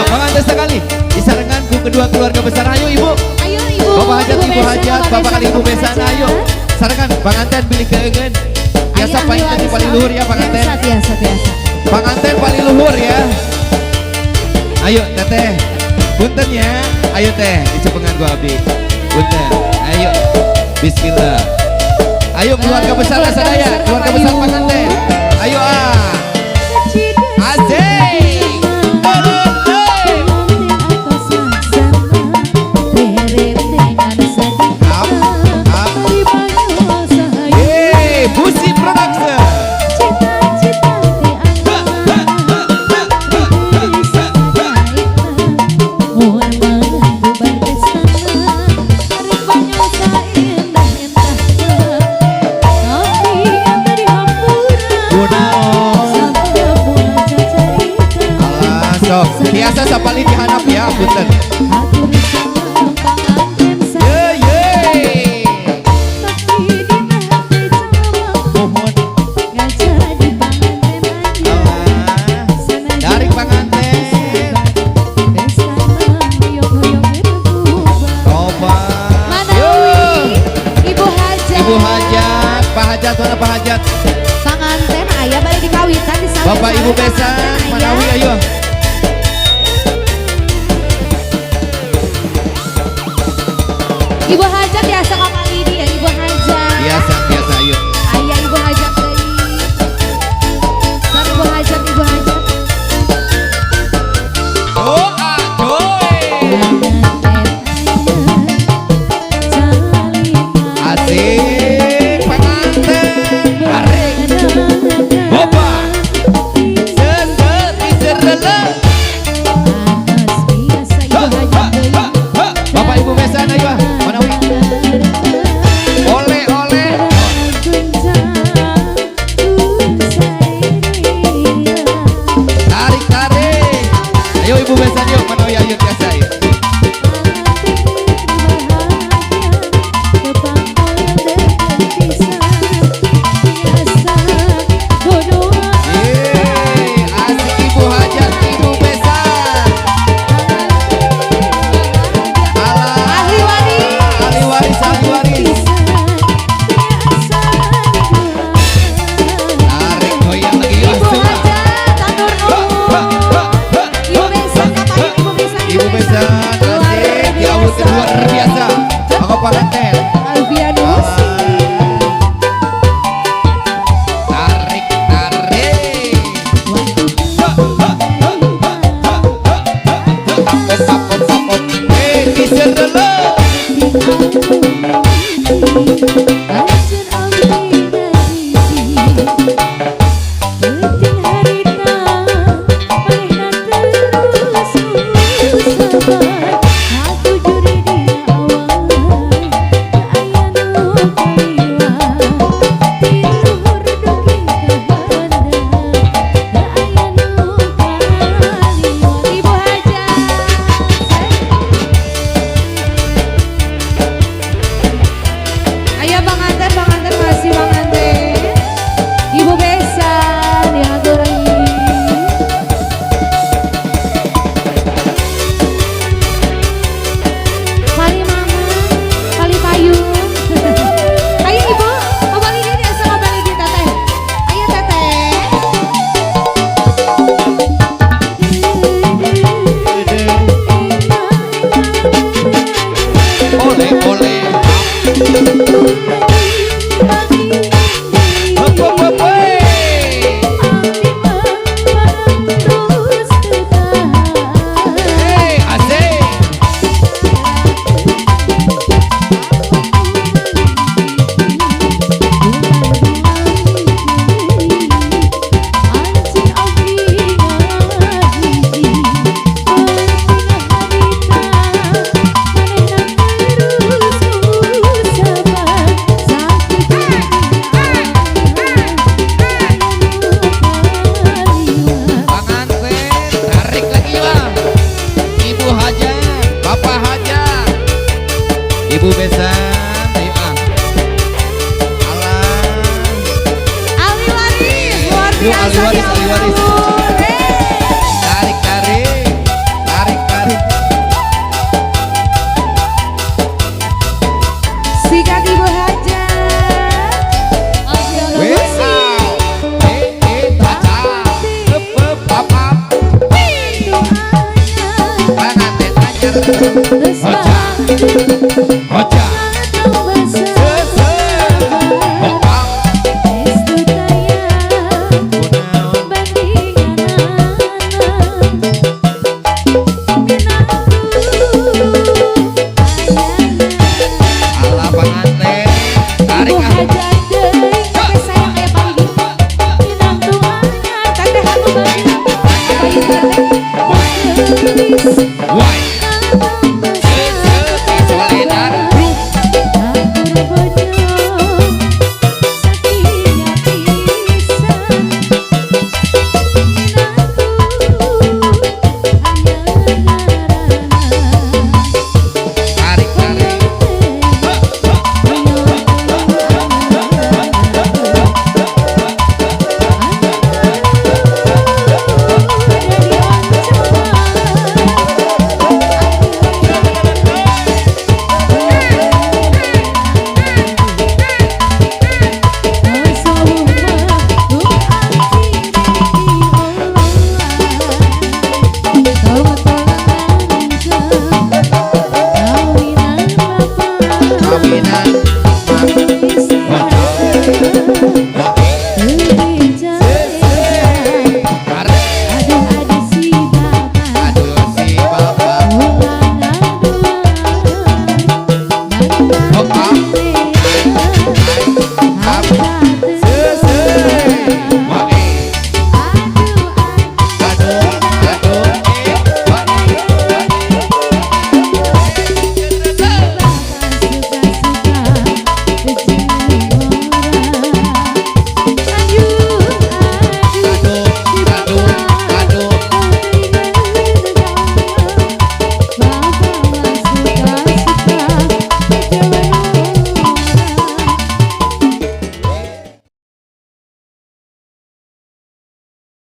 pengantin sekali disaranganku kedua keluarga besar. Ayo ibu, Ayo ibu. bapak hajat, ibu Besan, hajat, bapak kali ibu besan. Ayo sarangan pengantin pilih keengen. Biasa paling luhur ya pengantin. Biasa. Pengantin paling luhur ya. Ayo teteh, punten ya. Ayo teh, dicepengan gua abdi. Punten. Ayo, bismillah. Ayo keluarga besar sadaya, keluarga besar pengantin. Ayo Asik. Busi Production. Biasa sapali dihanap ya, punten. Dari pengantin. Coba. Ibu hajat. Ibu hajat, Pak hajat, mana Pak hajat? Pengantin ayah balik dikawitan di sana. Bapak ibu besan, Manawi ayo. Ibu hajat biasa kakak ini ya ibu hajat. Biasa ayo. Ayah ibu hajat dari. Sar ibu hajat. Doa, asik pengantin. Tarik. Bapak. Bapak ibu besan ayo. Manawi. Oleh. Tarik. Ayo ibu besan yuk, Manawi ayo biasa ayo. Asik ibu hajat, ibu besan. Ahli waris. Ahli waris. Tarik goyang lagi Ibu langsung. hajat atur nuhun. Ibu besan kapan ibu besan. Ibu besan asik, diawut luar biasa. Maka pengantin. Alfianus. Tarik. Tapop. Kisah dulu. Ibu hajat. Ayo pengantin masih pengantin. Ibu besan diatur lagi. Pali mama, pali payung. Ayo ibu, mau balik ini sama balik di teteh. Ayo teteh. Oleh. Asik. Ibu besan, ayo Ali waris, luar biasa ahli waris.